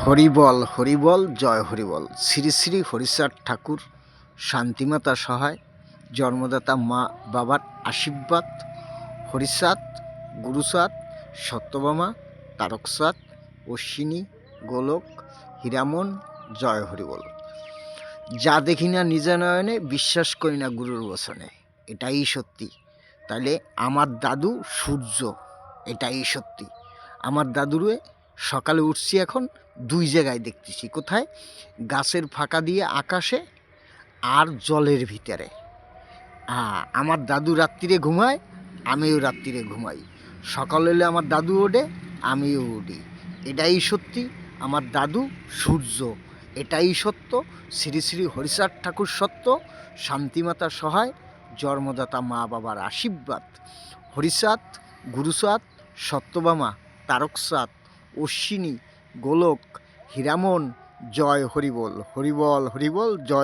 হরিবল হরিবল জয় হরিবল। শ্রী শ্রী হরিচাঁদ ঠাকুর, শান্তিমাতা সহায়, জন্মদাতা মা বাবার আশীর্বাদ, হরিচাঁদ, গুরুচাঁদ, সত্যভামা, তারকচাঁদ, অশ্বিনী, গোলক, হীরামন, জয় হরিবল। যা দেখি না নিজ নয়নে, বিশ্বাস করি না গুরুর বচনে, এটাই সত্যি। তাহলে আমার দাদু সূর্য, এটাই সত্যি। আমার দাদুরে সকালে উঠছি, এখন দুই জায়গায় দেখতেছি। কোথায়? গাছের ফাঁকা দিয়ে আকাশে আর জলের ভিতরে। আমার দাদু রাত্রিরে ঘুমায়, আমিও রাত্রিরে ঘুমাই। সকাল হলে আমার দাদু ওঠে, আমিও উঠি। এটাই সত্যি। আমার দাদু সূর্য, এটাই সত্য। শ্রী শ্রী হরিচাঁদ ঠাকুর সত্য, শান্তিমাতা সহায়, জন্মদাতা মা বাবার আশীর্বাদ। হরিচাঁদ, গুরুচাঁদ, সত্যভামা, তারকচাঁদ, অশ্বিনী, গোলক, হীরামন, জয় হরিবল। হরিবল হরিবল জয়।